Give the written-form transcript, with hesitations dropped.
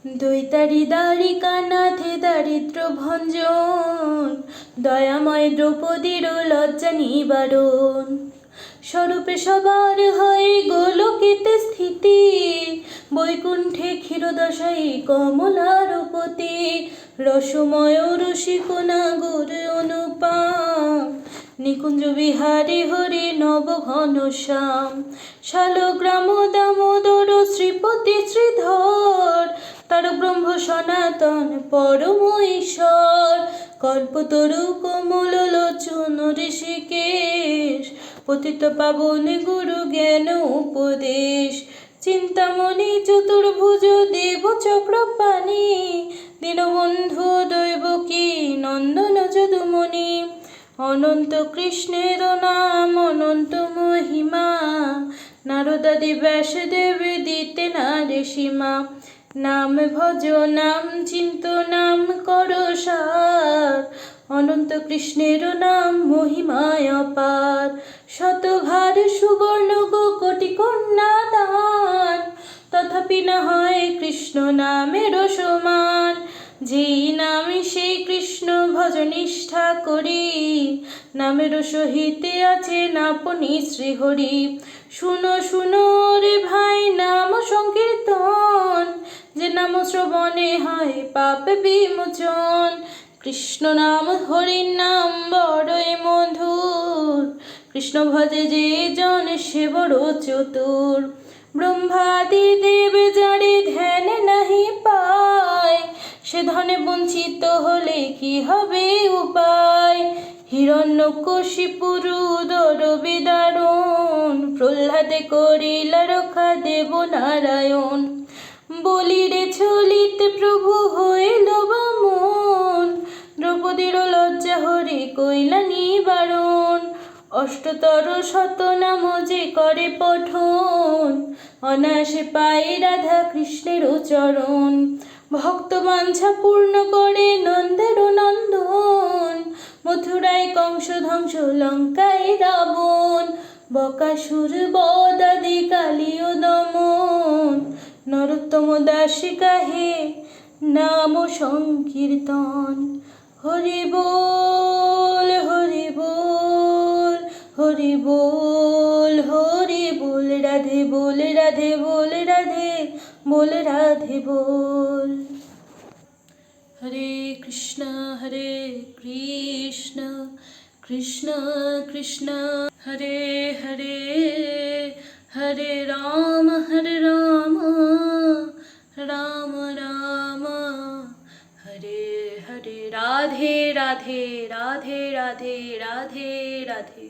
দৈতারি দ্বারিকা নাথে দারিদ্র ভঞ্জন, দয়াময় দ্রৌপদীর লজ্জা নিবারণ। স্বরূপে সবার হয় গোলকেতে স্থিতি, বৈকুণ্ঠে ক্ষীরদশায়ী কমলারপতি। রসময় রসিকোনা গুর অনুপাম, নিকুঞ্জ বিহারী হরি নব ঘনশ্যাম। শালগ্রাম দামোদর শ্রীপতি শ্রীধর, তার ব্রহ্ম সনাতন পরম ঈশ্বর। কল্পতরু কমল লোচন ঋষিকেশ, পতিত পাবন গুরু জ্ঞান উপদেশ। চিন্তামণি চতুর্ভুজ দেব চক্রপাণি, দীনবন্ধু দৈবকী নন্দন যদুমণি। অনন্ত কৃষ্ণের নাম অনন্ত মহিমা, নারদাদি ব্যাসদেব দিতে না রে সীমা। নাম ভজ নাম চিন্ত নাম কর সার, অনন্ত কৃষ্ণের নাম মহিমায় অপার। শতভার সুবর্ণ গো কোটি কন্যা দান, তথাপি না হয় কৃষ্ণ নামের সমান। যেই নামে সেই কৃষ্ণ ভজ নিষ্ঠা করি, নামের সহিতে আছে নাপনি শ্রীহরি। শুনো শুনো রে ভাই নাম সংকীর্তন, যে নাম শ্রবণে হয় পাপ বিমোচন। কৃষ্ণ নাম হরির নাম বড়ই মধুর, কৃষ্ণ ভজে যে জন সে বড় চতুর। ব্রহ্মাদি দেব যারে ধ্যান নাহি পায়, সে ধনে বঞ্চিত হলে কি হবে উপায়। হিরণ্যকশিপুর উদর বিদারণ, প্রহ্লাদে করিলা রক্ষা দেব নারায়ণ। বলিরে ছলিতে প্রভু হইল বামন, দ্রৌপদীর লজ্জা হরি কইলা নিবারণ। অষ্টতর শতনাম যে করে পঠন, অনায়াসে পাই রাধা কৃষ্ণের চরণ। ভক্ত বাঞ্ছা পূর্ণ করে নন্দের নন্দন, মথুরায় কংস ধ্বংস লঙ্কায় রাবণ। বকাসুর বদাদি কালীয় দমন, নরোত্তম দাসী কাহে নাম সংকীর্তন। হরি বল হরি বল হরি বল হরি বল, রাধে বল রাধে বল রাধে বল রাধে বল। হরে কৃষ্ণ কৃষ্ণ কৃষ্ণ হরে হরে, হরে রাম রাম রাম হরে হরে। রাধে রাধে রাধে রাধে রাধে রাধে।